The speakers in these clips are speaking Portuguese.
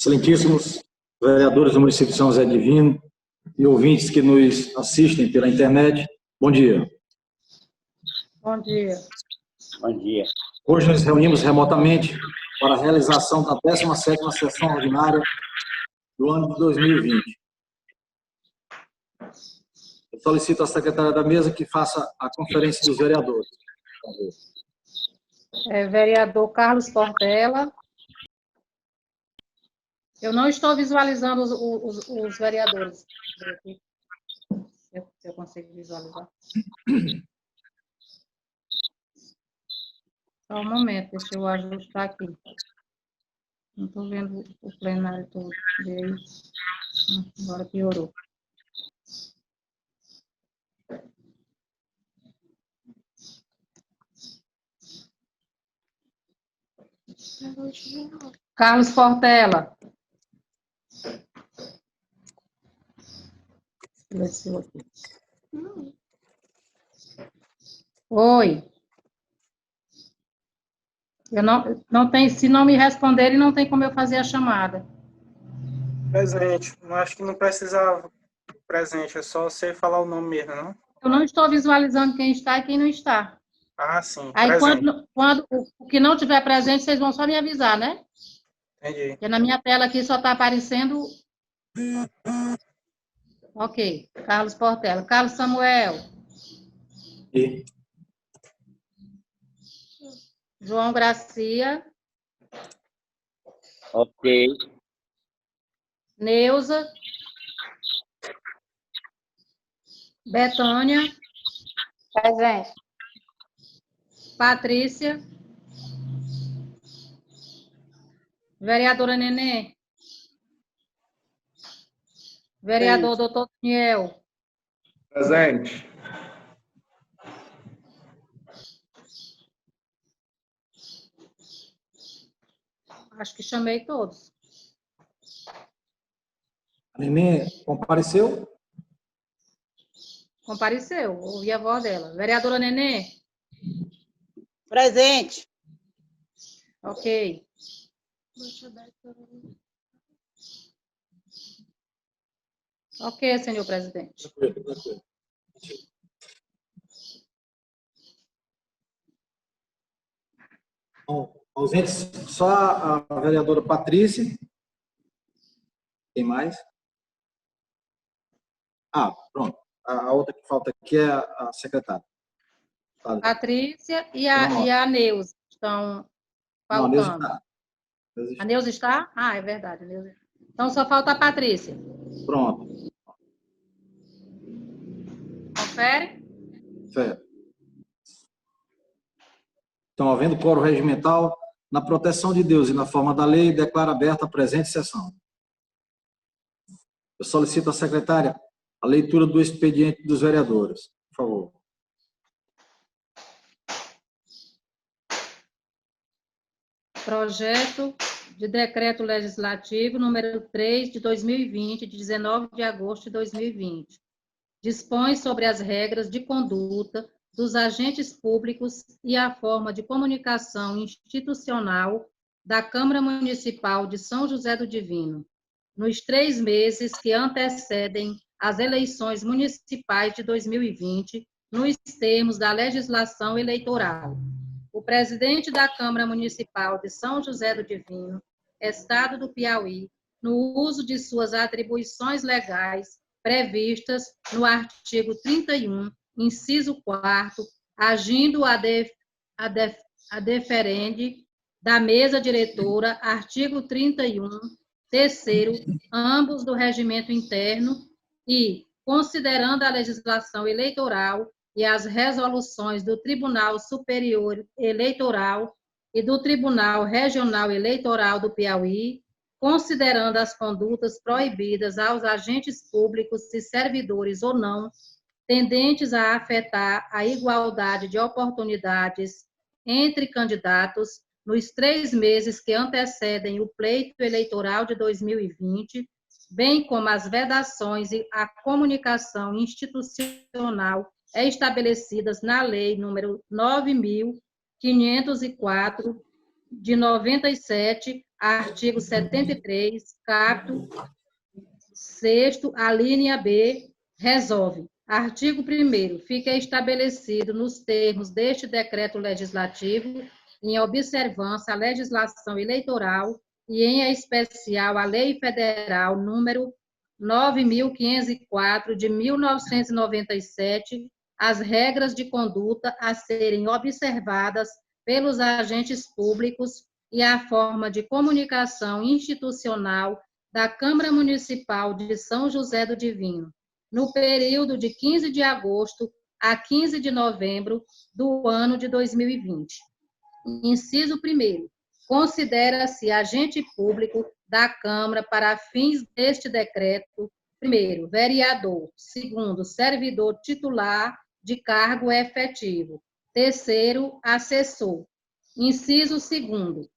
Excelentíssimos vereadores do município de São José Divino e ouvintes que nos assistem pela internet, bom dia. Bom dia. Bom dia. Hoje nos reunimos remotamente para a realização da 17ª sessão ordinária do ano de 2020. Eu solicito à secretária da mesa que faça a conferência dos vereadores. Vereador Carlos Portela. Eu não estou visualizando os vereadores. Se eu consigo visualizar. Só um momento, deixa eu ajustar aqui. Não estou vendo o plenário todo. Agora piorou. Carlos Portela. Oi. Eu não tem, se não me responderem, não tem como eu fazer a chamada. Presente. Eu acho que não precisava presente, é só você falar o nome mesmo, não? Eu não estou visualizando quem está e quem não está. Ah, sim. Aí, presente. quando o que não tiver presente, vocês vão só me avisar, né? Entendi. Porque na minha tela aqui só está aparecendo... Ok. Carlos Portela. Carlos Samuel. E João Gracia. Ok. Neuza. Betânia. Presente. Patrícia. Vereadora Nenê. Vereador Doutor Daniel. Presente. Acho que chamei todos. a Nenê compareceu? Compareceu, ouvi a voz dela. Vereadora Nenê? Presente. Ok. Ok, senhor presidente. Tranquilo. Bom, ausentes só a vereadora Patrícia. Tem mais? Ah, pronto. A outra que falta aqui é a secretária. Patrícia e a Neuza estão Não, a Neuza faltando. está. A Neuza está? Ah, é verdade. Então, só falta a Patrícia. Pronto. Confere? Certo. Então, havendo quórum regimental, na proteção de Deus e na forma da lei, declaro aberta a presente sessão. Eu solicito à secretária a leitura do expediente dos vereadores. Por favor. Projeto de Decreto Legislativo número 3 de 2020, de 19 de agosto de 2020. Dispõe sobre as regras de conduta dos agentes públicos e a forma de comunicação institucional da Câmara Municipal de São José do Divino, nos 3 meses que antecedem as eleições municipais de 2020, nos termos da legislação eleitoral. O presidente da Câmara Municipal de São José do Divino, Estado do Piauí, no uso de suas atribuições legais previstas no artigo 31, inciso 4º, agindo a deferende da mesa diretora, artigo 31, terceiro, ambos do regimento interno e, considerando a legislação eleitoral e as resoluções do Tribunal Superior Eleitoral e do Tribunal Regional Eleitoral do Piauí, considerando as condutas proibidas aos agentes públicos e servidores ou não, tendentes a afetar a igualdade de oportunidades entre candidatos nos 3 meses que antecedem o pleito eleitoral de 2020, bem como as vedações e a comunicação institucional estabelecidas na Lei nº 9.504, de 97, artigo 73, caput 6º, a linha B, resolve. Artigo 1º, fica estabelecido nos termos deste decreto legislativo, em observância à legislação eleitoral e, em especial, à Lei Federal número 9.504, de 1997, as regras de conduta a serem observadas pelos agentes públicos e a forma de comunicação institucional da Câmara Municipal de São José do Divino, no período de 15 de agosto a 15 de novembro do ano de 2020. Inciso 1º. Considera-se agente público da Câmara para fins deste decreto, 1º, vereador, 2º, servidor titular de cargo efetivo, 3º, assessor. Inciso 2º.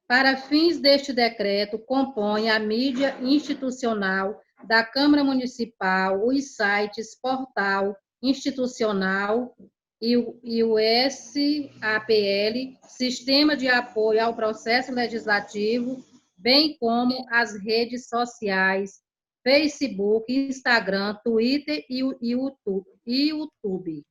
Para fins deste decreto, compõe a mídia institucional da Câmara Municipal, os sites, portal institucional e o SAPL, Sistema de Apoio ao Processo Legislativo, bem como as redes sociais, Facebook, Instagram, Twitter e YouTube.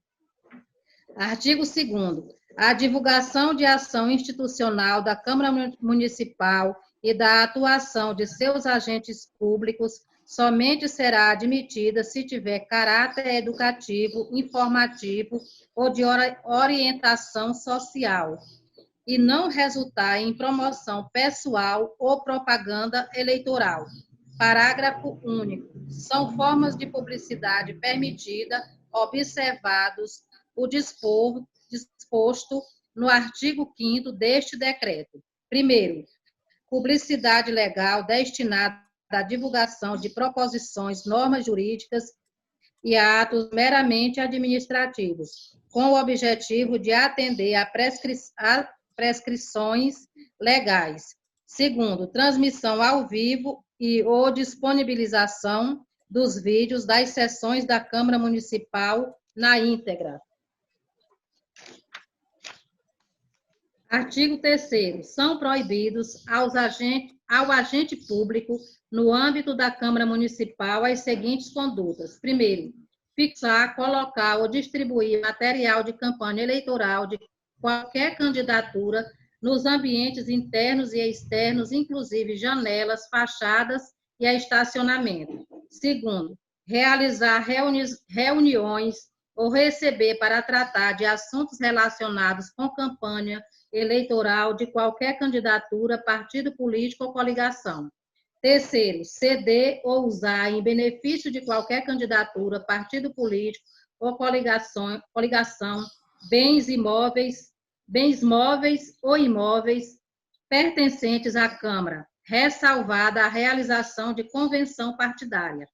Artigo 2º. A divulgação de ação institucional da Câmara Municipal e da atuação de seus agentes públicos somente será admitida se tiver caráter educativo, informativo ou de orientação social e não resultar em promoção pessoal ou propaganda eleitoral. Parágrafo único. São formas de publicidade permitida, observados o disposto no artigo 5º deste decreto. 1º, publicidade legal destinada à divulgação de proposições, normas jurídicas e atos meramente administrativos, com o objetivo de atender a prescrições legais. 2º, transmissão ao vivo e ou disponibilização dos vídeos das sessões da Câmara Municipal na íntegra. Artigo 3º. São proibidos ao agente público, no âmbito da Câmara Municipal, as seguintes condutas. 1º, fixar, colocar ou distribuir material de campanha eleitoral de qualquer candidatura nos ambientes internos e externos, inclusive janelas, fachadas e estacionamento. 2º, realizar reuniões ou receber para tratar de assuntos relacionados com campanha eleitoral de qualquer candidatura, partido político ou coligação. 3º, ceder ou usar em benefício de qualquer candidatura, partido político ou coligação, bens móveis ou imóveis pertencentes à Câmara, ressalvada a realização de convenção partidária.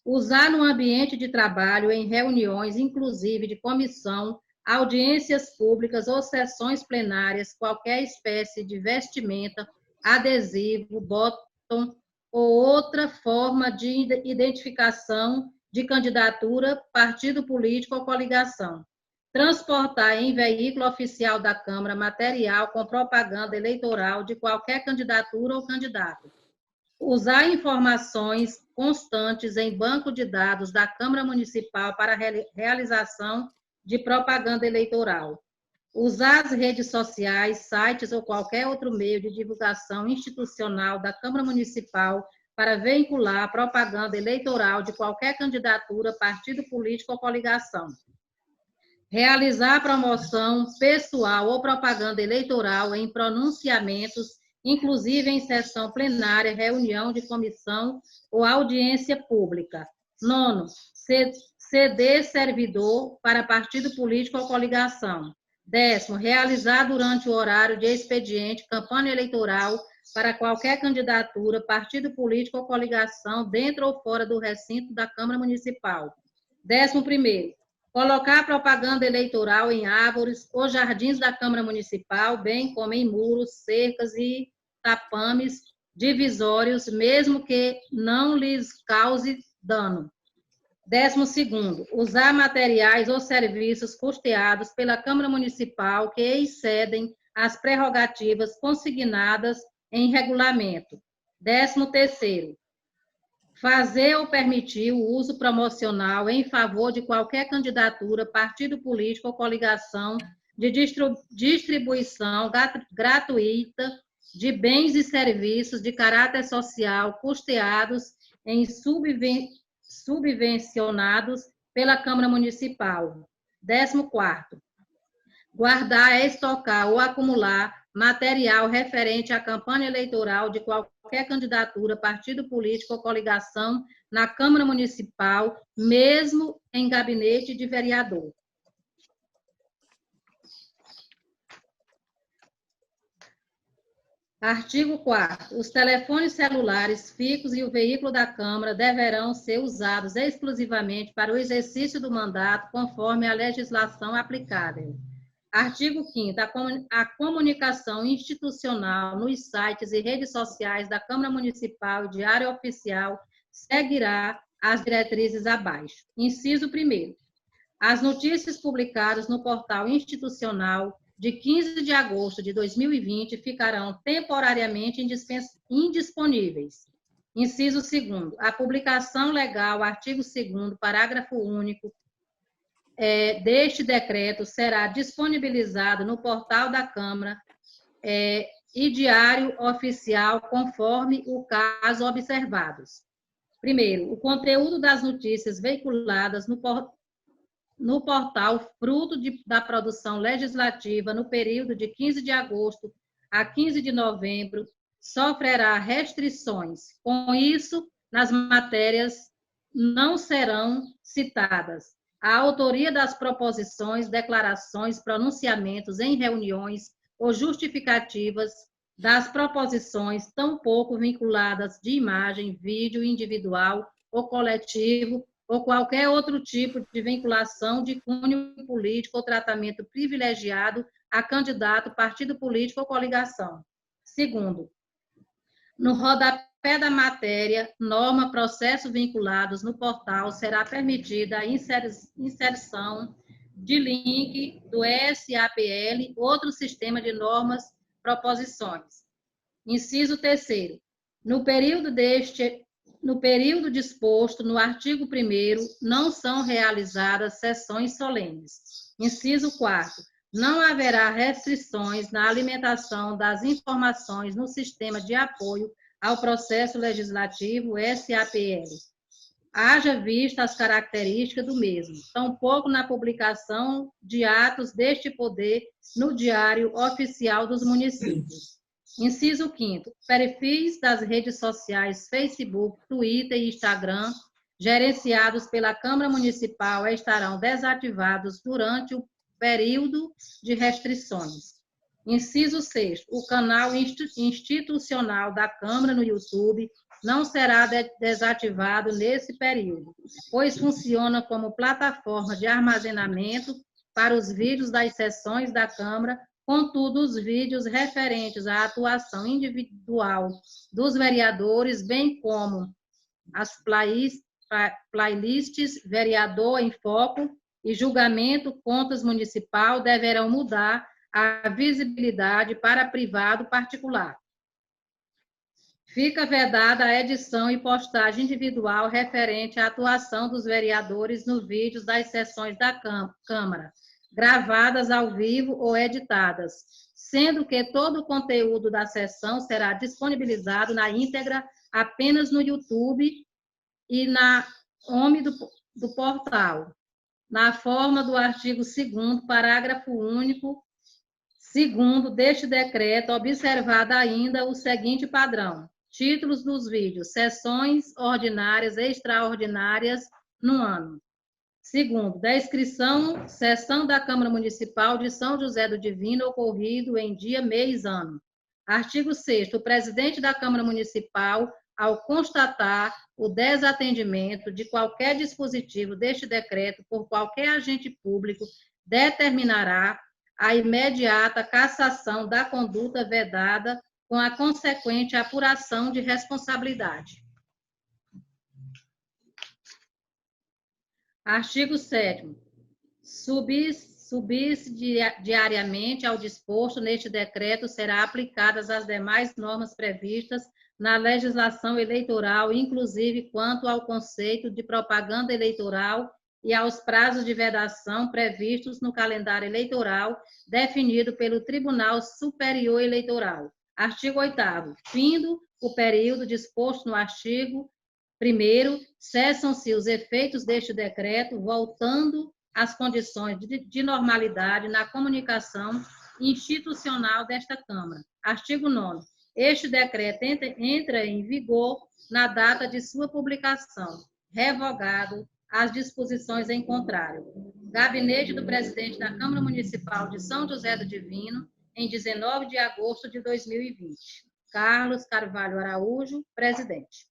Usar no ambiente de trabalho, em reuniões, inclusive de comissão, audiências públicas ou sessões plenárias, qualquer espécie de vestimenta, adesivo, botão ou outra forma de identificação de candidatura, partido político ou coligação. Transportar em veículo oficial da Câmara material com propaganda eleitoral de qualquer candidatura ou candidato. Usar informações constantes em banco de dados da Câmara Municipal para realização de propaganda eleitoral. Usar as redes sociais, sites ou qualquer outro meio de divulgação institucional da Câmara Municipal para veicular propaganda eleitoral de qualquer candidatura, partido político ou coligação. Realizar promoção pessoal ou propaganda eleitoral em pronunciamentos, inclusive em sessão plenária, reunião de comissão ou audiência pública. 9º, ceder servidor para partido político ou coligação. 10º, realizar durante o horário de expediente campanha eleitoral para qualquer candidatura, partido político ou coligação, dentro ou fora do recinto da Câmara Municipal. 11º, colocar propaganda eleitoral em árvores ou jardins da Câmara Municipal, bem como em muros, cercas e tapames divisórios, mesmo que não lhes cause dano. 12º, usar materiais ou serviços custeados pela Câmara Municipal que excedem as prerrogativas consignadas em regulamento. 13º, fazer ou permitir o uso promocional em favor de qualquer candidatura, partido político ou coligação de distribuição gratuita de bens e serviços de caráter social custeados em subvencionados pela Câmara Municipal. 14º, guardar, estocar ou acumular material referente à campanha eleitoral de qualquer candidatura, partido político ou coligação na Câmara Municipal, mesmo em gabinete de vereador. Artigo 4º. Os telefones celulares fixos e o veículo da Câmara deverão ser usados exclusivamente para o exercício do mandato, conforme a legislação aplicável. Artigo 5º. A comunicação institucional nos sites e redes sociais da Câmara Municipal e Diário Oficial seguirá as diretrizes abaixo. Inciso 1º. As notícias publicadas no portal institucional de 15 de agosto de 2020 ficarão temporariamente indisponíveis. Inciso 2º. A publicação legal, artigo 2º, parágrafo único, deste decreto será disponibilizado no portal da Câmara e Diário Oficial, conforme o caso observados. Primeiro, o conteúdo das notícias veiculadas no portal, fruto da produção legislativa no período de 15 de agosto a 15 de novembro, sofrerá restrições. Com isso, nas matérias não serão citadas a autoria das proposições, declarações, pronunciamentos em reuniões ou justificativas das proposições, tampouco vinculadas de imagem, vídeo individual ou coletivo, ou qualquer outro tipo de vinculação de cunho político ou tratamento privilegiado a candidato, partido político ou coligação. Segundo, no rodapé da matéria, norma, processo vinculados no portal, será permitida a inserção de link do SAPL, outro sistema de normas, proposições. Inciso 3º. No período disposto no artigo 1º, não são realizadas sessões solenes. Inciso 4º. Não haverá restrições na alimentação das informações no sistema de apoio ao processo legislativo SAPL, haja vista as características do mesmo, tampouco na publicação de atos deste poder no Diário Oficial dos Municípios. Inciso 5º. Perfis das redes sociais Facebook, Twitter e Instagram, gerenciados pela Câmara Municipal, estarão desativados durante o período de restrições. Inciso 6º. O canal institucional da Câmara no YouTube não será desativado nesse período, pois funciona como plataforma de armazenamento para os vídeos das sessões da Câmara. Contudo, os vídeos referentes à atuação individual dos vereadores, bem como as playlists Vereador em Foco e Julgamento Contas Municipal, deverão mudar a visibilidade para privado particular. Fica vedada a edição e postagem individual referente à atuação dos vereadores nos vídeos das sessões da Câmara, gravadas ao vivo ou editadas, sendo que todo o conteúdo da sessão será disponibilizado na íntegra apenas no YouTube e na home do portal, na forma do artigo 2º, parágrafo único, 2º deste decreto, observado ainda o seguinte padrão: títulos dos vídeos, sessões ordinárias e extraordinárias no ano. Segundo, descrição, sessão da Câmara Municipal de São José do Divino, ocorrido em dia, mês, ano. Artigo 6º. O presidente da Câmara Municipal, ao constatar o desatendimento de qualquer dispositivo deste decreto por qualquer agente público, determinará a imediata cassação da conduta vedada com a consequente apuração de responsabilidade. Artigo 7º. subir-se diariamente ao disposto neste decreto, será aplicadas as demais normas previstas na legislação eleitoral, inclusive quanto ao conceito de propaganda eleitoral e aos prazos de vedação previstos no calendário eleitoral definido pelo Tribunal Superior Eleitoral. Artigo 8º. Findo o período disposto no artigo 1º, cessam-se os efeitos deste decreto, voltando às condições de normalidade na comunicação institucional desta Câmara. Artigo 9º. Este decreto entra em vigor na data de sua publicação, revogado as disposições em contrário. Gabinete do Presidente da Câmara Municipal de São José do Divino, em 19 de agosto de 2020. Carlos Carvalho Araújo, presidente.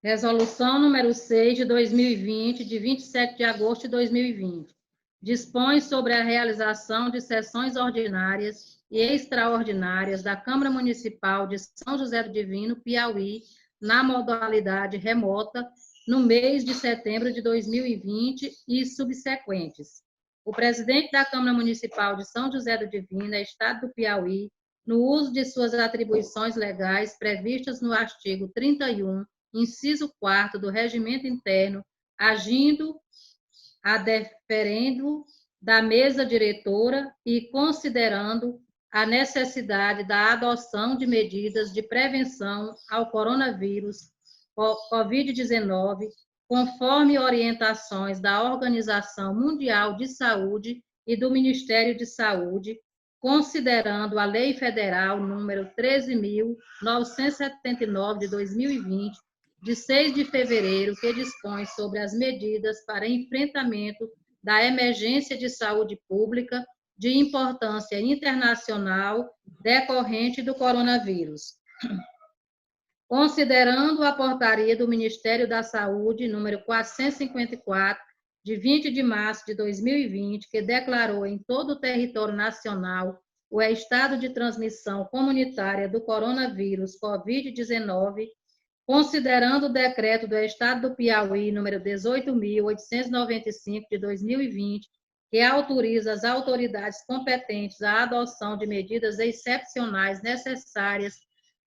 Resolução número 6 de 2020, de 27 de agosto de 2020. Dispõe sobre a realização de sessões ordinárias e extraordinárias da Câmara Municipal de São José do Divino, Piauí, na modalidade remota, no mês de setembro de 2020 e subsequentes. O presidente da Câmara Municipal de São José do Divino, Estado do Piauí, no uso de suas atribuições legais previstas no artigo 31, inciso 4º do Regimento Interno, agindo a deferendo da mesa diretora e considerando a necessidade da adoção de medidas de prevenção ao coronavírus Covid-19, conforme orientações da Organização Mundial de Saúde e do Ministério de Saúde, considerando a Lei Federal número 13.979 de 2020, de 6 de fevereiro, que dispõe sobre as medidas para enfrentamento da emergência de saúde pública de importância internacional decorrente do coronavírus. Considerando a portaria do Ministério da Saúde, número 454, de 20 de março de 2020, que declarou em todo o território nacional o estado de transmissão comunitária do coronavírus Covid-19, considerando o decreto do Estado do Piauí, número 18.895, de 2020, que autoriza as autoridades competentes à adoção de medidas excepcionais necessárias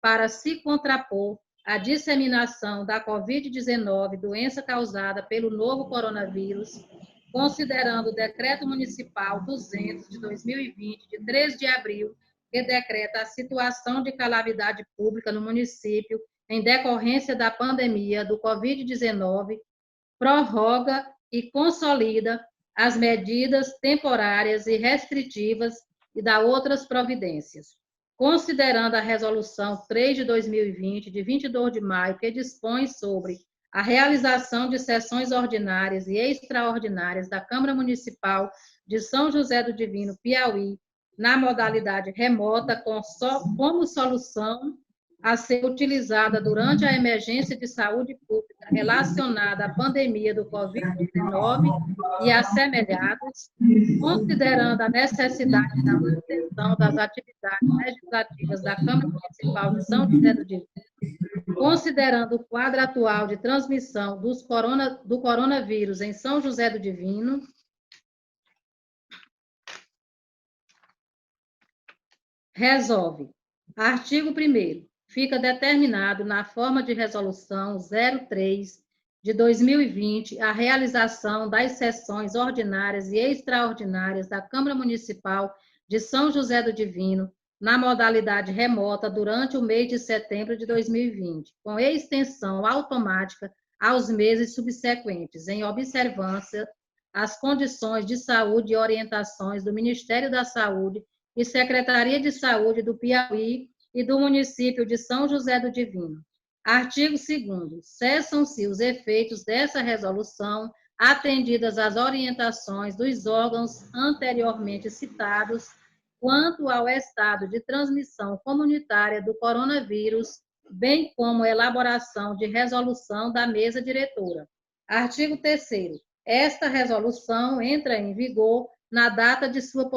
para se contrapor à disseminação da Covid-19, doença causada pelo novo coronavírus, considerando o Decreto Municipal 200, de 2020, de 3 de abril, que decreta a situação de calamidade pública no município em decorrência da pandemia do Covid-19, prorroga e consolida as medidas temporárias e restritivas e dá outras providências. Considerando a Resolução 3 de 2020, de 22 de maio, que dispõe sobre a realização de sessões ordinárias e extraordinárias da Câmara Municipal de São José do Divino, Piauí, na modalidade remota, como solução a ser utilizada durante a emergência de saúde pública relacionada à pandemia do Covid-19 e assemelhados, considerando a necessidade da manutenção das atividades legislativas da Câmara Municipal de São José do Divino, considerando o quadro atual de transmissão do coronavírus em São José do Divino, resolve. Artigo 1º. Fica determinado na forma de resolução 03 de 2020 a realização das sessões ordinárias e extraordinárias da Câmara Municipal de São José do Divino na modalidade remota durante o mês de setembro de 2020, com extensão automática aos meses subsequentes, em observância às condições de saúde e orientações do Ministério da Saúde e Secretaria de Saúde do Piauí e do município de São José do Divino. Artigo 2º. Cessam-se os efeitos dessa resolução, atendidas as orientações dos órgãos anteriormente citados, quanto ao estado de transmissão comunitária do coronavírus, bem como elaboração de resolução da mesa diretora. Artigo 3º. Esta resolução entra em vigor na data de sua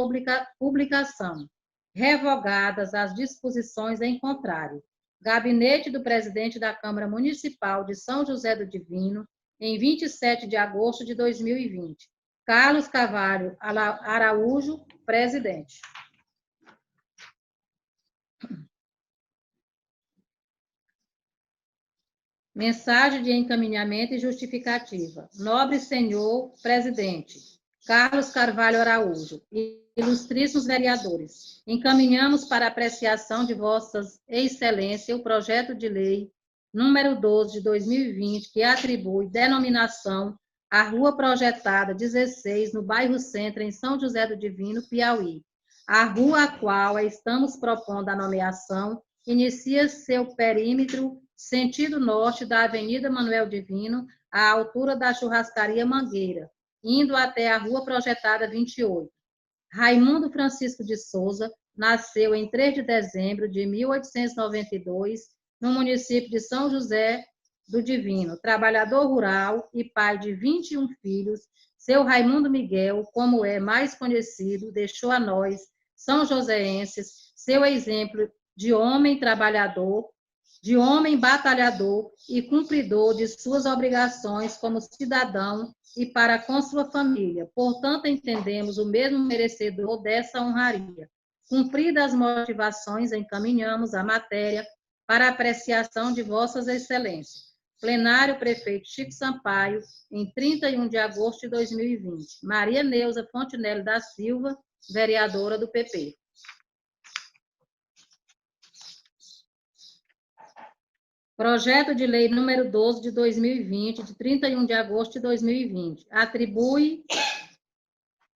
publicação, revogadas as disposições em contrário. Gabinete do Presidente da Câmara Municipal de São José do Divino, em 27 de agosto de 2020. Carlos Carvalho Araújo, presidente. Mensagem de encaminhamento e justificativa. Nobre senhor presidente, Carlos Carvalho Araújo, ilustríssimos vereadores, encaminhamos para apreciação de vossas excelências o projeto de lei número 12 de 2020, que atribui denominação à rua projetada 16, no bairro Centro, em São José do Divino, Piauí. A rua a qual estamos propondo a nomeação inicia seu perímetro sentido norte da Avenida Manuel Divino, à altura da Churrascaria Mangueira, indo até a Rua Projetada 28. Raimundo Francisco de Souza nasceu em 3 de dezembro de 1892, no município de São José do Divino, trabalhador rural e pai de 21 filhos. Seu Raimundo Miguel, como é mais conhecido, deixou a nós, são joséenses, seu exemplo de homem trabalhador, de homem batalhador e cumpridor de suas obrigações como cidadão e para com sua família. Portanto, entendemos o mesmo merecedor dessa honraria. Cumpridas as motivações, encaminhamos a matéria para apreciação de vossas excelências. Plenário Prefeito Chico Sampaio, em 31 de agosto de 2020. Maria Neuza Fontenelle da Silva, vereadora do PP. Projeto de Lei número 12 de 2020, de 31 de agosto de 2020, atribui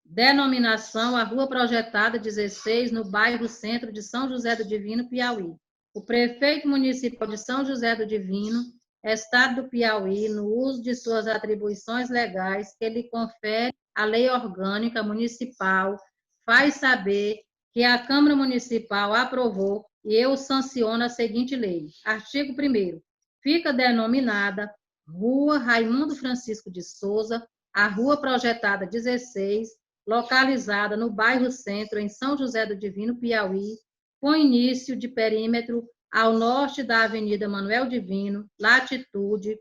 denominação à rua projetada 16, no bairro Centro de São José do Divino, Piauí. O prefeito municipal de São José do Divino, Estado do Piauí, no uso de suas atribuições legais que lhe confere a Lei Orgânica Municipal, faz saber que a Câmara Municipal aprovou e eu sanciono a seguinte lei. Artigo 1º. Fica denominada Rua Raimundo Francisco de Souza, a rua projetada 16, localizada no bairro Centro, em São José do Divino, Piauí, com início de perímetro ao norte da Avenida Manuel Divino, latitude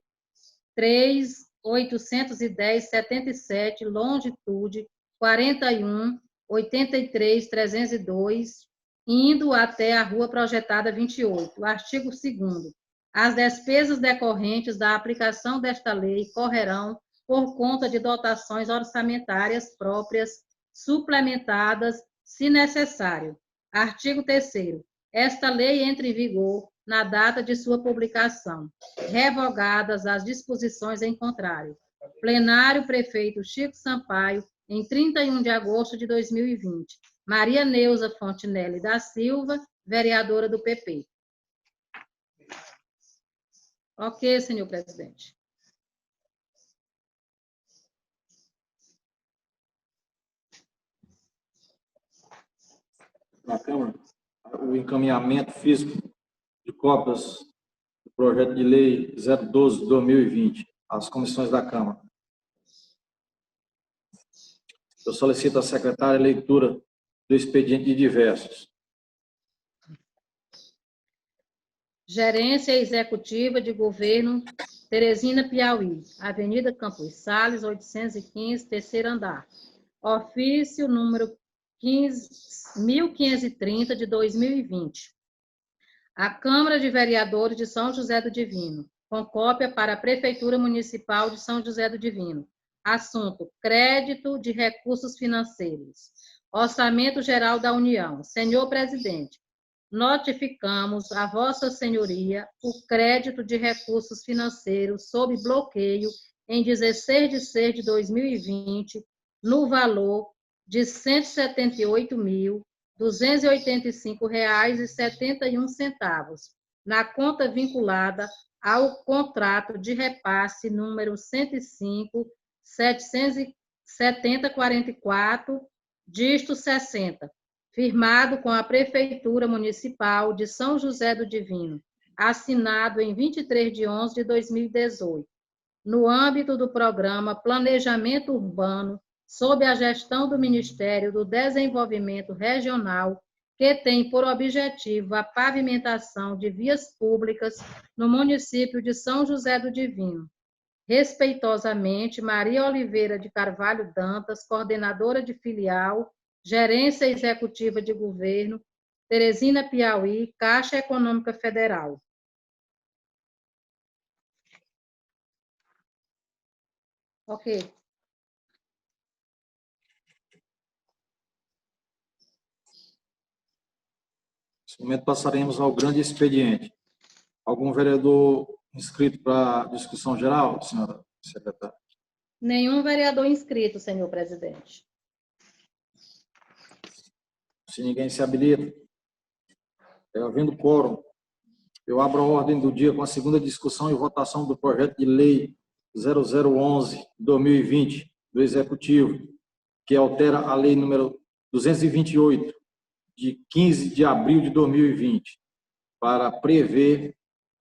3.810,77, longitude 41.83.302, indo até a rua projetada 28. Artigo 2º. As despesas decorrentes da aplicação desta lei correrão por conta de dotações orçamentárias próprias, suplementadas, se necessário. Artigo 3º. Esta lei entra em vigor na data de sua publicação, revogadas as disposições em contrário. Plenário Prefeito Chico Sampaio, em 31 de agosto de 2020. Maria Neuza Fontenelle da Silva, vereadora do PP. Ok, senhor presidente. Na Câmara, o encaminhamento físico de cópias do projeto de lei 012 de 2020 às comissões da Câmara. Eu solicito à secretária a leitura do expediente de diversos. Gerência Executiva de Governo, Teresina, Piauí, Avenida Campos Sales, 815, terceiro andar. Ofício número 1530 de 2020. A Câmara de Vereadores de São José do Divino, com cópia para a Prefeitura Municipal de São José do Divino. Assunto: crédito de recursos financeiros. Orçamento Geral da União. Senhor Presidente, notificamos a Vossa Senhoria o crédito de recursos financeiros sob bloqueio em 16 de 6 de 2020, no valor de R$ 178.285,71, na conta vinculada ao contrato de repasse número 105.770.44, dígito 60, firmado com a Prefeitura Municipal de São José do Divino, assinado em 23 de 11 de 2018. no âmbito do programa Planejamento Urbano, sob a gestão do Ministério do Desenvolvimento Regional, que tem por objetivo a pavimentação de vias públicas no município de São José do Divino. Respeitosamente, Maria Oliveira de Carvalho Dantas, coordenadora de filial, Gerência Executiva de Governo, Teresina, Piauí, Caixa Econômica Federal. Ok. Nesse momento, passaremos ao grande expediente. Algum vereador inscrito para discussão geral, senhora secretária? Nenhum vereador inscrito, senhor presidente. Se ninguém se habilita, havendo quórum, eu abro a ordem do dia com a segunda discussão e votação do projeto de lei 0011/2020 do Executivo, que altera a lei número 228, de 15 de abril de 2020, para prever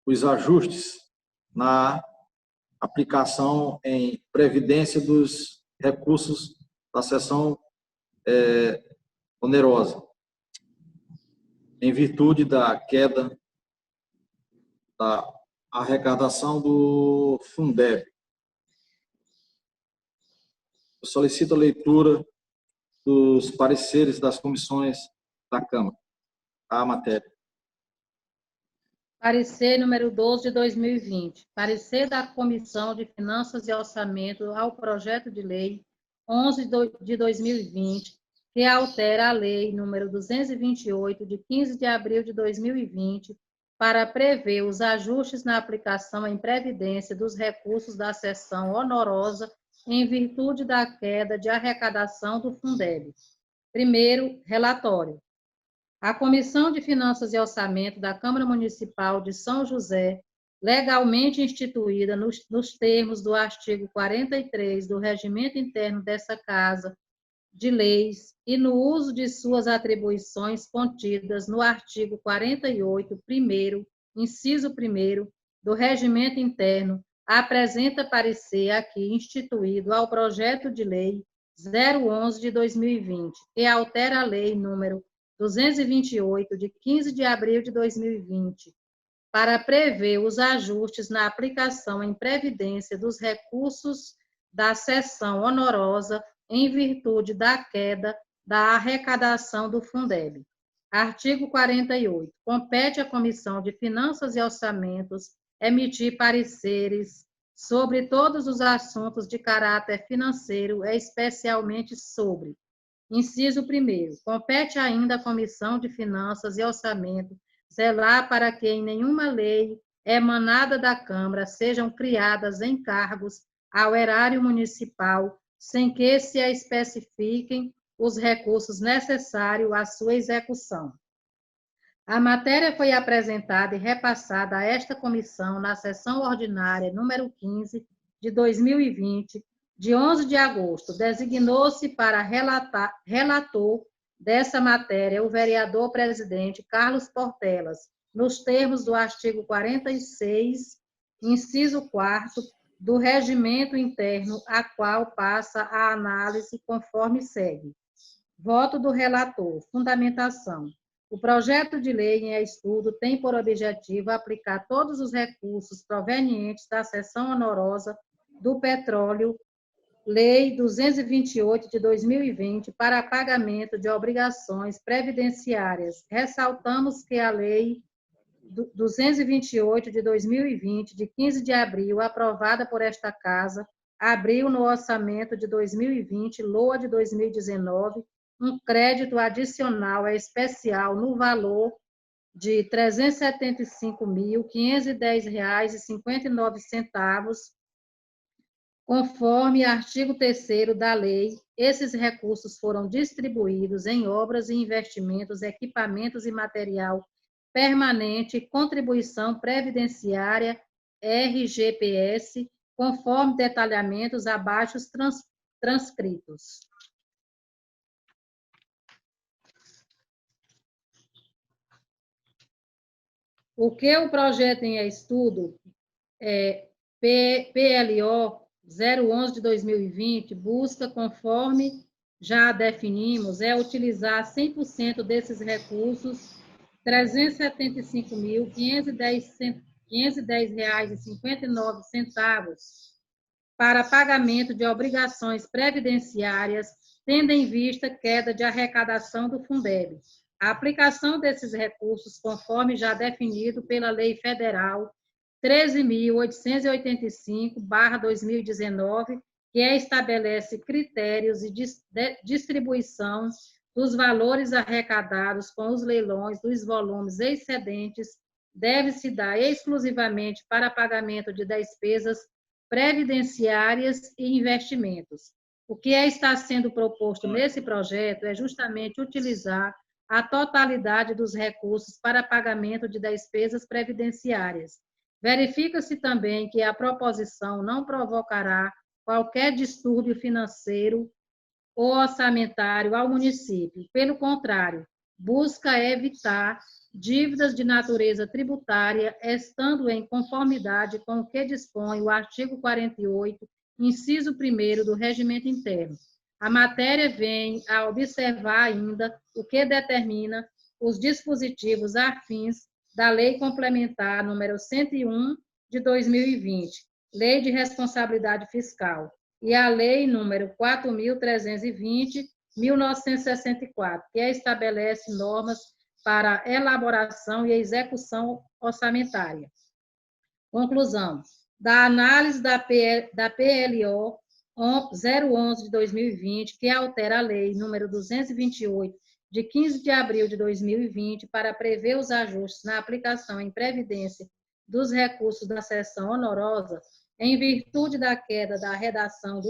os ajustes na aplicação em previdência dos recursos da seção onerosa, em virtude da queda da arrecadação do Fundeb. Eu solicito a leitura dos pareceres das comissões da Câmara à matéria. Parecer número 12 de 2020. Parecer da Comissão de Finanças e Orçamento ao projeto de lei 11 de 2020, que altera a lei número 228 de 15 de abril de 2020 para prever os ajustes na aplicação em previdência dos recursos da seção honorosa em virtude da queda de arrecadação do Fundeb. Primeiro, relatório. A Comissão de Finanças e Orçamento da Câmara Municipal de São José, legalmente instituída nos termos do artigo 43 do Regimento Interno dessa Casa de Leis e no uso de suas atribuições contidas no artigo 48, inciso 1º, do Regimento Interno, apresenta parecer aqui instituído ao projeto de lei 011 de 2020, que altera a lei número 228, de 15 de abril de 2020, para prever os ajustes na aplicação em previdência dos recursos da seção honorosa em virtude da queda da arrecadação do Fundeb. Artigo 48. Compete à Comissão de Finanças e Orçamentos emitir pareceres sobre todos os assuntos de caráter financeiro, especialmente sobre: inciso 1º, compete ainda à Comissão de Finanças e Orçamento zelar para que em nenhuma lei emanada da Câmara sejam criadas encargos ao erário municipal sem que se especifiquem os recursos necessários à sua execução. A matéria foi apresentada e repassada a esta comissão na sessão ordinária número 15 de 2020, de 11 de agosto. Designou-se para relator dessa matéria o vereador presidente Carlos Portelas, nos termos do artigo 46, inciso 4º, do Regimento Interno, a qual passa a análise conforme segue. Voto do relator. Fundamentação. O projeto de lei em estudo tem por objetivo aplicar todos os recursos provenientes da seção honorosa do petróleo, Lei 228 de 2020, para pagamento de obrigações previdenciárias. Ressaltamos que a Lei 228 de 2020, de 15 de abril, aprovada por esta Casa, abriu no orçamento de 2020, LOA de 2019, um crédito adicional especial no valor de R$ 375.510,59, conforme artigo 3º da lei. Esses recursos foram distribuídos em obras e investimentos, equipamentos e material permanente, contribuição previdenciária, RGPS, conforme detalhamentos abaixo transcritos. O que o projeto em estudo PLO 011 de 2020 busca, conforme já definimos, utilizar 100% desses recursos, R$ 375.510,59 para pagamento de obrigações previdenciárias, tendo em vista queda de arrecadação do Fundeb. A aplicação desses recursos, conforme já definido pela Lei Federal 13.885/2019, que estabelece critérios de distribuição dos valores arrecadados com os leilões dos volumes excedentes, deve-se dar exclusivamente para pagamento de despesas previdenciárias e investimentos. O que está sendo proposto nesse projeto é justamente utilizar a totalidade dos recursos para pagamento de despesas previdenciárias. Verifica-se também que a proposição não provocará qualquer distúrbio financeiro ou orçamentário ao município. Pelo contrário, busca evitar dívidas de natureza tributária, estando em conformidade com o que dispõe o artigo 48, inciso 1º do Regimento Interno. A matéria vem a observar ainda o que determina os dispositivos afins da Lei Complementar número 101 de 2020, Lei de Responsabilidade Fiscal, e a Lei número 4.320/1964, que estabelece normas para elaboração e execução orçamentária. Conclusão. Da análise da PLO 011 de 2020, que altera a Lei número 228, de 15 de abril de 2020, para prever os ajustes na aplicação em previdência dos recursos da seção onerosa, em virtude da queda da arrecadação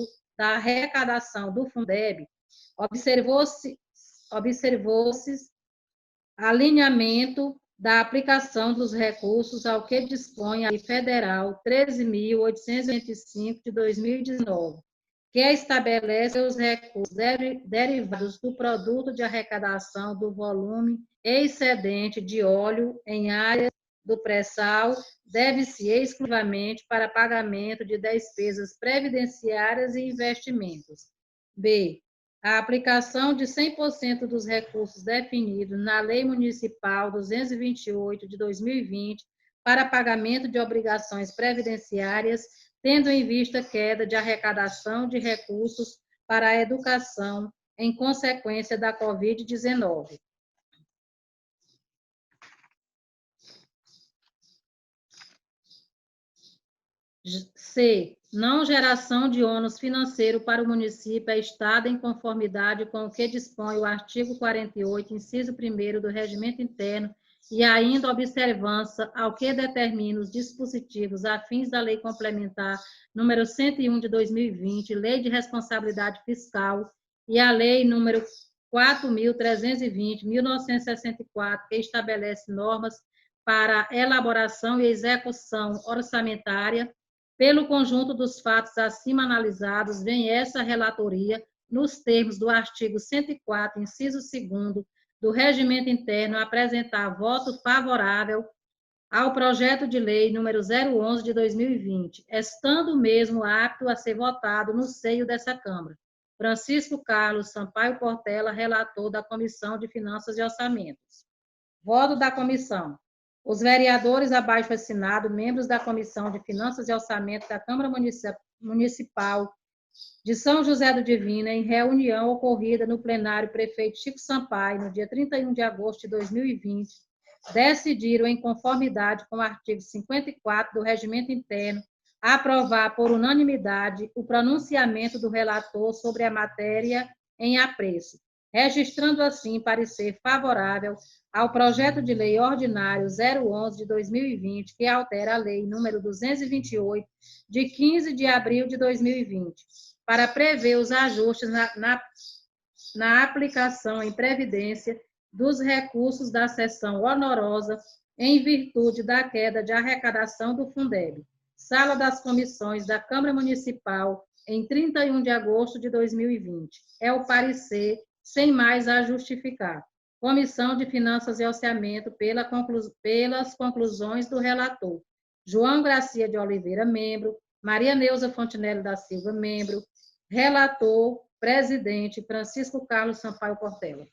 do Fundeb, observou-se alinhamento da aplicação dos recursos ao que dispõe a Lei Federal 13.825 de 2019, que estabelece os recursos derivados do produto de arrecadação do volume excedente de óleo em áreas do pré-sal, deve-se exclusivamente para pagamento de despesas previdenciárias e investimentos. B. A aplicação de 100% dos recursos definidos na Lei Municipal 228 de 2020 para pagamento de obrigações previdenciárias, tendo em vista queda de arrecadação de recursos para a educação em consequência da Covid-19. C. Não geração de ônus financeiro para o município é estado em conformidade com o que dispõe o artigo 48, inciso 1º do Regimento Interno, e ainda observância ao que determina os dispositivos afins da Lei Complementar número 101 de 2020, Lei de Responsabilidade Fiscal, e a Lei número 4.320/1964, que estabelece normas para elaboração e execução orçamentária. Pelo conjunto dos fatos acima analisados, vem essa relatoria, nos termos do artigo 104, inciso 2º do Regimento Interno, apresentar voto favorável ao projeto de lei número 011 de 2020, estando o mesmo apto a ser votado no seio dessa Câmara. Francisco Carlos Sampaio Portela, relator da Comissão de Finanças e Orçamentos. Voto da comissão. Os vereadores abaixo assinados, membros da Comissão de Finanças e Orçamento da Câmara Municipal de São José do Divina, em reunião ocorrida no plenário prefeito Chico Sampaio, no dia 31 de agosto de 2020, decidiram, em conformidade com o artigo 54 do Regimento Interno, aprovar por unanimidade o pronunciamento do relator sobre a matéria em apreço, registrando assim parecer favorável ao projeto de lei ordinário 011 de 2020, que altera a lei número 228, de 15 de abril de 2020, para prever os ajustes na aplicação em previdência dos recursos da seção onerosa em virtude da queda de arrecadação do Fundeb. Sala das Comissões da Câmara Municipal, em 31 de agosto de 2020. É o parecer, sem mais a justificar. Comissão de Finanças e Orçamento, pelas conclusões do relator. João Gracia de Oliveira, membro. Maria Neuza Fontinelli da Silva, membro. Relator, presidente, Francisco Carlos Sampaio Portela.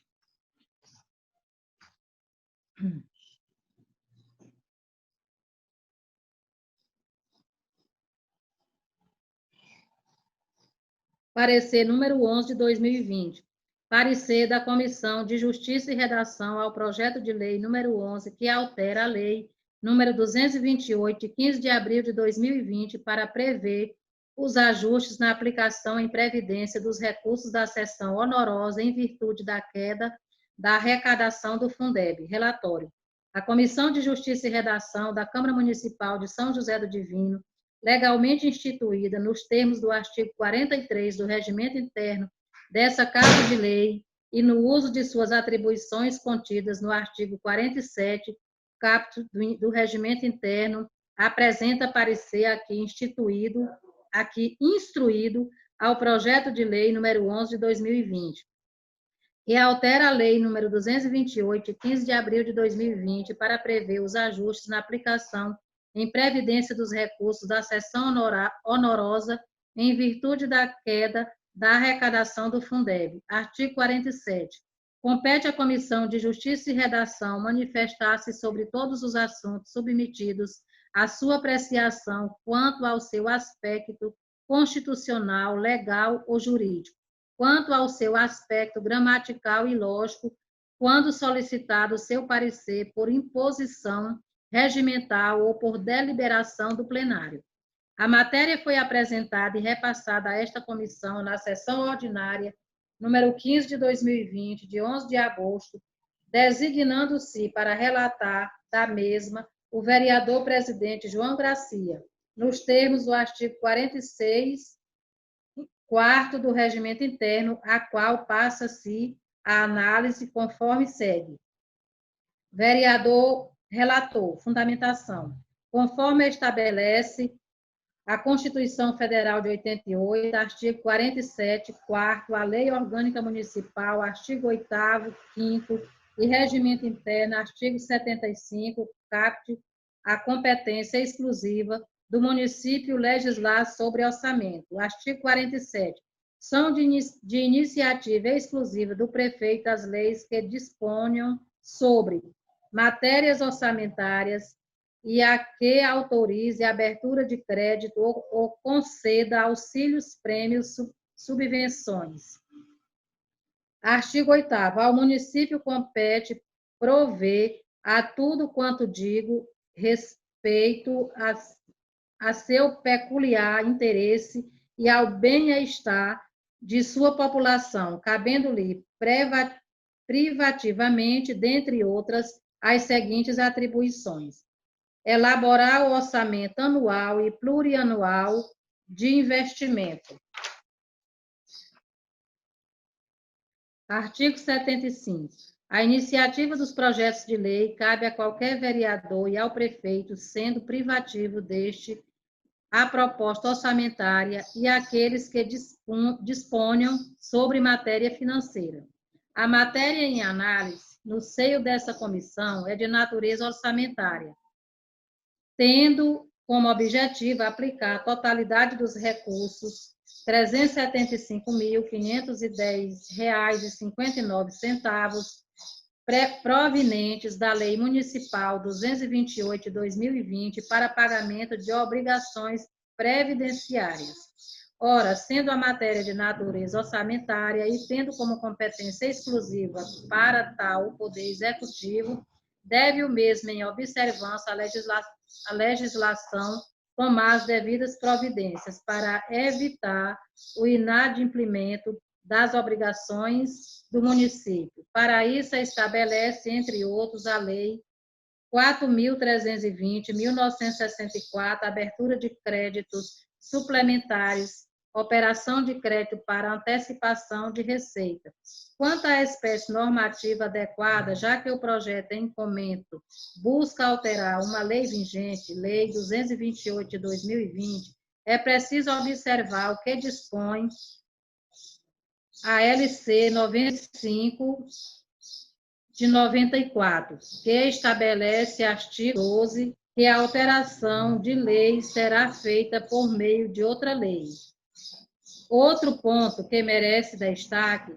Parecer número 11 de 2020. Parecer da Comissão de Justiça e Redação ao projeto de lei número 11, que altera a lei número 228, de 15 de abril de 2020, para prever os ajustes na aplicação em previdência dos recursos da seção honorosa em virtude da queda da arrecadação do Fundeb. Relatório. A Comissão de Justiça e Redação da Câmara Municipal de São José do Divino, legalmente instituída nos termos do artigo 43 do Regimento Interno dessa Casa de Lei e no uso de suas atribuições contidas no artigo 47, caput do Regimento Interno, apresenta parecer aqui instruído ao projeto de lei número 11 de 2020, que altera a lei número 228, de 15 de abril de 2020, para prever os ajustes na aplicação em previdência dos recursos da seção honorosa em virtude da queda da arrecadação do Fundeb. Artigo 47. Compete à Comissão de Justiça e Redação manifestar-se sobre todos os assuntos submetidos à sua apreciação quanto ao seu aspecto constitucional, legal ou jurídico, quanto ao seu aspecto gramatical e lógico, quando solicitado seu parecer por imposição regimental ou por deliberação do plenário. A matéria foi apresentada e repassada a esta comissão na sessão ordinária número 15 de 2020, de 11 de agosto, designando-se para relatar da mesma o vereador presidente João Gracia, nos termos do artigo 46, quarto do Regimento Interno, a qual passa-se a análise conforme segue. Vereador relator, fundamentação. Conforme estabelece a Constituição Federal de 88, artigo 47, 4º, a Lei Orgânica Municipal, artigo 8º, 5º, e Regimento Interno, artigo 75, caput, a competência exclusiva do município legislar sobre orçamento. Artigo 47. São de iniciativa exclusiva do prefeito as leis que disponham sobre matérias orçamentárias e a que autorize a abertura de crédito ou conceda auxílios, prêmios, subvenções. Artigo 8º. Ao município compete prover a tudo quanto digo respeito a seu peculiar interesse e ao bem-estar de sua população, cabendo-lhe privativamente, dentre outras, as seguintes atribuições: elaborar o orçamento anual e plurianual de investimento. Artigo 75. A iniciativa dos projetos de lei cabe a qualquer vereador e ao prefeito, sendo privativo deste a proposta orçamentária e aqueles que disponham sobre matéria financeira. A matéria em análise, no seio dessa comissão, é de natureza orçamentária, tendo como objetivo aplicar a totalidade dos recursos R$ 375.510,59 provenientes da Lei Municipal 228 de 2020 para pagamento de obrigações previdenciárias. Ora, sendo a matéria de natureza orçamentária e tendo como competência exclusiva para tal o Poder Executivo, deve o mesmo, em observância à legislação, tomar as devidas providências para evitar o inadimplemento das obrigações do município. Para isso, estabelece, entre outros, a Lei 4.320/1964, abertura de créditos suplementares, operação de crédito para antecipação de receita. Quanto à espécie normativa adequada, já que o projeto em comento busca alterar uma lei vigente, Lei 228 de 2020, é preciso observar o que dispõe a LC 95 de 94, que estabelece artigo 12 que a alteração de lei será feita por meio de outra lei. Outro ponto que merece destaque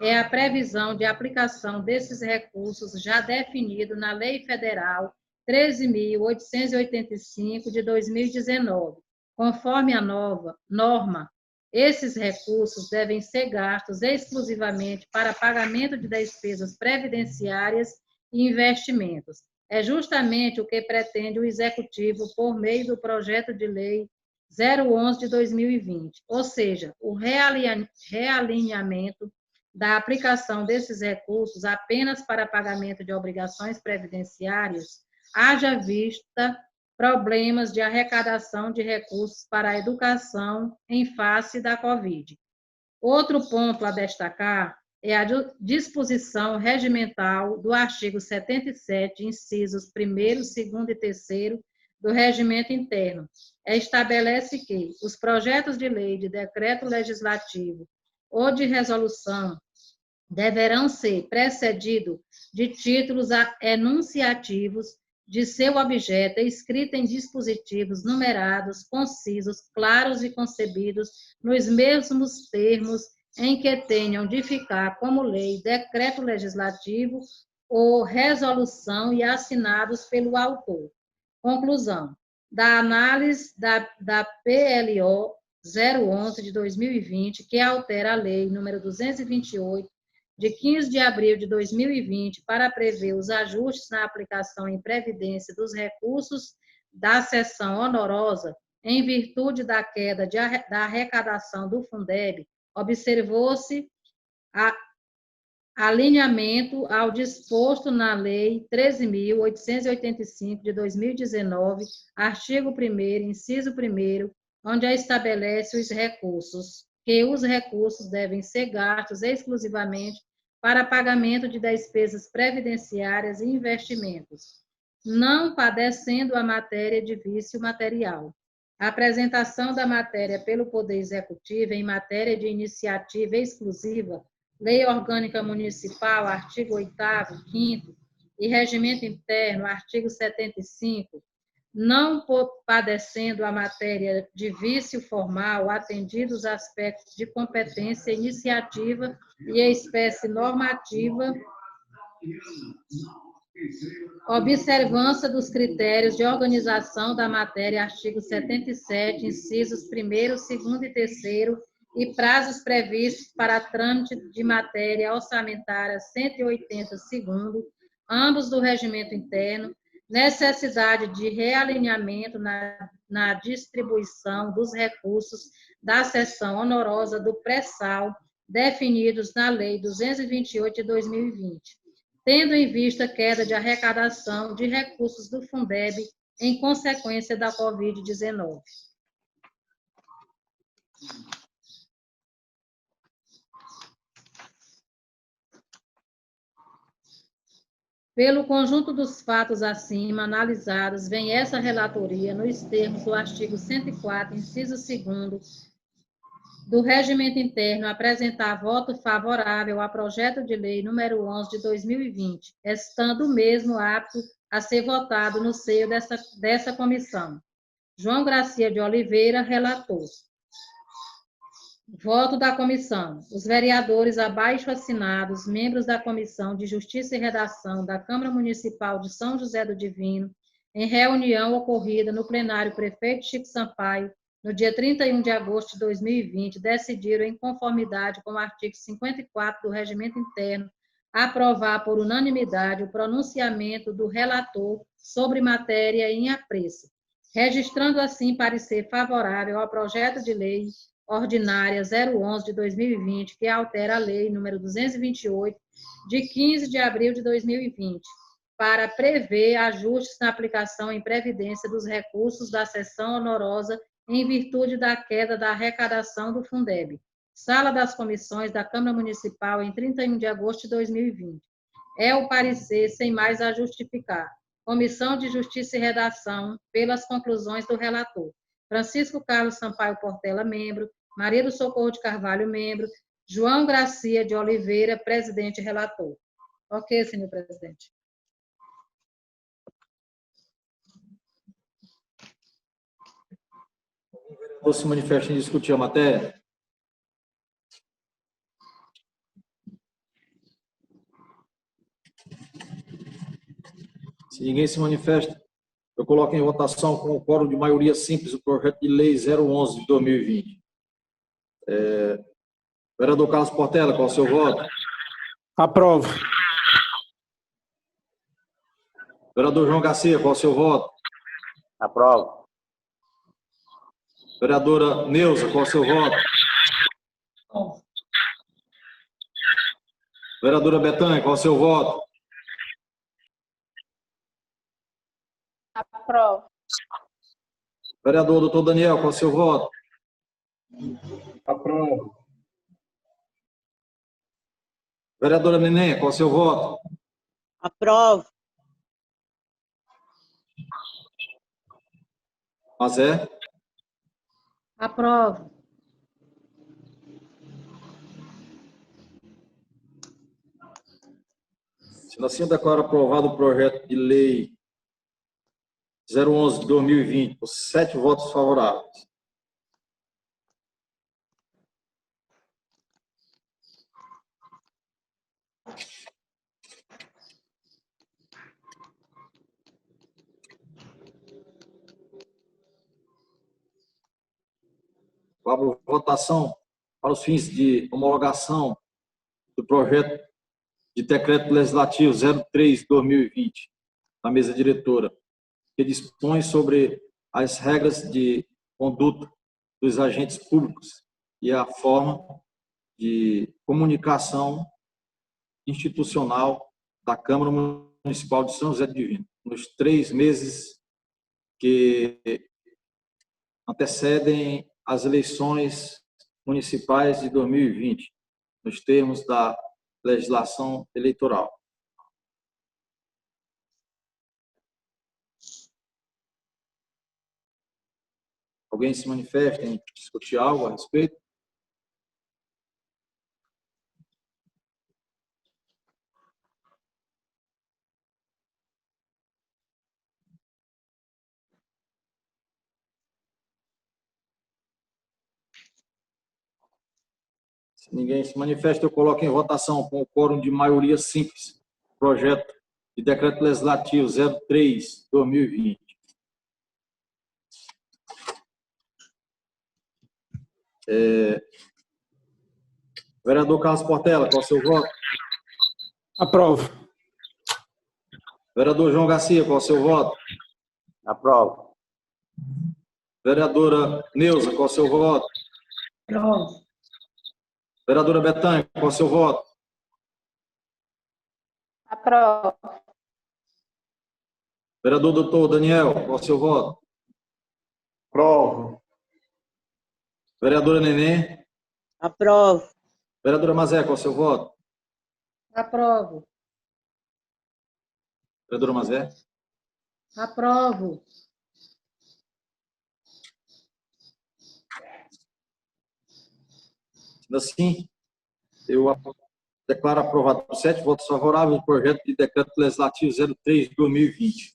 é a previsão de aplicação desses recursos já definido na Lei Federal 13.885 de 2019. Conforme a nova norma, esses recursos devem ser gastos exclusivamente para pagamento de despesas previdenciárias e investimentos. É justamente o que pretende o Executivo por meio do projeto de lei 011 de 2020, ou seja, o realinhamento da aplicação desses recursos apenas para pagamento de obrigações previdenciárias, haja vista problemas de arrecadação de recursos para a educação em face da Covid. Outro ponto a destacar é a disposição regimental do artigo 77, incisos 1º, 2º e 3º do Regimento Interno. Estabelece que os projetos de lei, de decreto legislativo ou de resolução deverão ser precedidos de títulos enunciativos de seu objeto escrito em dispositivos numerados, concisos, claros e concebidos nos mesmos termos em que tenham de ficar como lei, decreto legislativo ou resolução e assinados pelo autor. Conclusão. Da análise da PLO 011 de 2020, que altera a lei número 228, de 15 de abril de 2020, para prever os ajustes na aplicação em previdência dos recursos da seção honorosa, em virtude da queda da arrecadação do Fundeb, observou-se alinhamento ao disposto na Lei 13.885 de 2019, artigo 1º, inciso 1º, onde estabelece os recursos devem ser gastos exclusivamente para pagamento de despesas previdenciárias e investimentos, não padecendo a matéria de vício material. A apresentação da matéria pelo Poder Executivo em matéria de iniciativa exclusiva, Lei Orgânica Municipal, artigo 8º, 5º, e Regimento Interno, artigo 75, não padecendo a matéria de vício formal, atendidos os aspectos de competência, iniciativa e espécie normativa, observância dos critérios de organização da matéria, artigo 77, incisos 1º, 2º e 3º, e prazos previstos para trâmite de matéria orçamentária 180, segundo, ambos do Regimento Interno, necessidade de realinhamento na distribuição dos recursos da seção honorosa do pré-sal, definidos na Lei 228 de 2020, tendo em vista a queda de arrecadação de recursos do Fundeb em consequência da Covid-19. Pelo conjunto dos fatos acima analisados, vem essa relatoria nos termos do artigo 104, inciso 2º, do Regimento Interno, apresentar voto favorável ao projeto de lei número 11 de 2020, estando o mesmo apto a ser votado no seio dessa comissão. João Gracia de Oliveira, relator. Voto da comissão. Os vereadores abaixo assinados, membros da Comissão de Justiça e Redação da Câmara Municipal de São José do Divino, em reunião ocorrida no plenário Prefeito Chico Sampaio, no dia 31 de agosto de 2020, decidiram, em conformidade com o artigo 54 do Regimento Interno, aprovar por unanimidade o pronunciamento do relator sobre matéria em apreço, registrando assim parecer favorável ao projeto de lei ordinária 011 de 2020, que altera a lei número 228, de 15 de abril de 2020, para prever ajustes na aplicação em previdência dos recursos da seção honorosa em virtude da queda da arrecadação do Fundeb. Sala das Comissões da Câmara Municipal, em 31 de agosto de 2020. É o parecer sem mais a justificar. Comissão de Justiça e Redação, pelas conclusões do relator. Francisco Carlos Sampaio Portela, membro. Maria do Socorro de Carvalho, membro. João Gracia de Oliveira, presidente e relator. Ok, senhor presidente. se manifesta em discutir a matéria? Se ninguém se manifesta, eu coloco em votação com o quórum de maioria simples o projeto de lei 011 de 2020. Vereador Carlos Portela, qual é o seu voto? Aprovo. Vereador João Garcia, qual é o seu voto? Aprovo. Vereadora Neuza, qual é o seu voto? Vereadora Betânia, qual é o seu voto? Aprovo. Vereador doutor Daniel, qual é o seu voto? Aprovo. Vereadora Neném, qual é o seu voto? Aprovo. Mazé? Aprovo. Sendo assim, eu declaro aprovado o projeto de lei 011 de 2020, por 7 votos favoráveis. Abro votação para os fins de homologação do projeto de decreto legislativo 03/2020, da mesa diretora, que dispõe sobre as regras de conduta dos agentes públicos e a forma de comunicação institucional da Câmara Municipal de São José do Divino, nos 3 meses que antecedem as eleições municipais de 2020, nos termos da legislação eleitoral. Alguém se manifesta em discutir algo a respeito? Se ninguém se manifesta, eu coloco em votação com o quórum de maioria simples projeto de decreto legislativo 03/2020. Vereador Carlos Portela, qual é o seu voto? Aprovo. Vereador João Garcia, qual é o seu voto? Aprovo. Vereadora Neuza, qual é o seu voto? Aprovo. Vereadora Betânia, qual é o seu voto? Aprovo. Vereador doutor Daniel, qual é o seu voto? Aprovo. Vereadora Neném. Aprovo. Vereadora Mazé, qual é o seu voto? Aprovo. Vereadora Mazé. Aprovo. Sendo assim, eu declaro aprovado por 7 votos favoráveis o projeto de decreto legislativo 03/2020.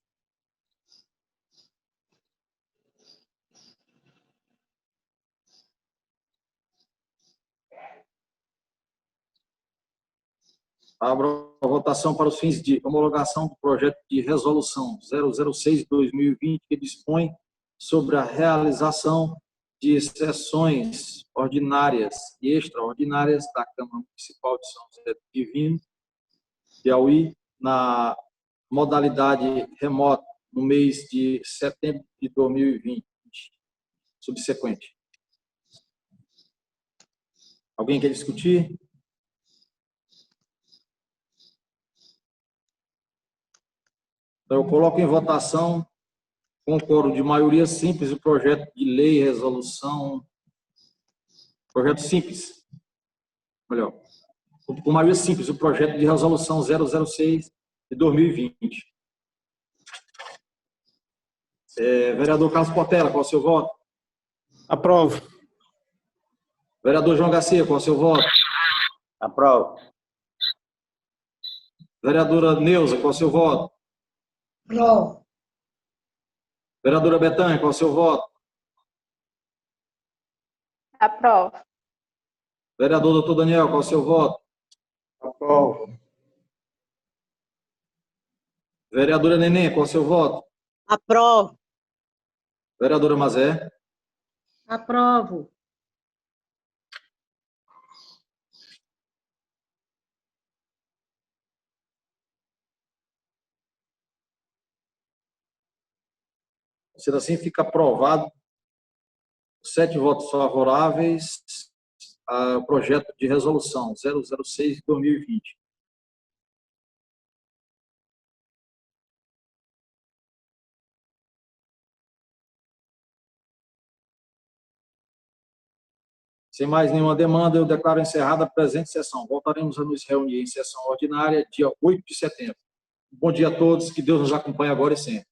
Abro a votação para os fins de homologação do projeto de resolução 006/2020, que dispõe sobre a realização de sessões ordinárias e extraordinárias da Câmara Municipal de São José do Divino, Piauí, na modalidade remota, no mês de setembro de 2020, subsequente. Alguém quer discutir? Então, eu coloco em votação, com quórum de maioria simples, o projeto de lei e resolução. Projeto simples. Melhor. Com maioria simples, o projeto de resolução 006 de 2020. Vereador Carlos Portela, qual é o seu voto? Aprovo. Vereador João Garcia, qual é o seu voto? Aprovo. Vereadora Neuza, qual é o seu voto? Aprovo. Vereadora Betânia, qual é o seu voto? Aprovo. Vereador doutor Daniel, qual é o seu voto? Aprovo. Vereadora Neném, qual é o seu voto? Aprovo. Vereadora Mazé? Aprovo. Sendo assim, fica aprovado 7 votos favoráveis ao projeto de resolução 006 de 2020. Sem mais nenhuma demanda, eu declaro encerrada a presente sessão. Voltaremos a nos reunir em sessão ordinária, dia 8 de setembro. Bom dia a todos, que Deus nos acompanhe agora e sempre.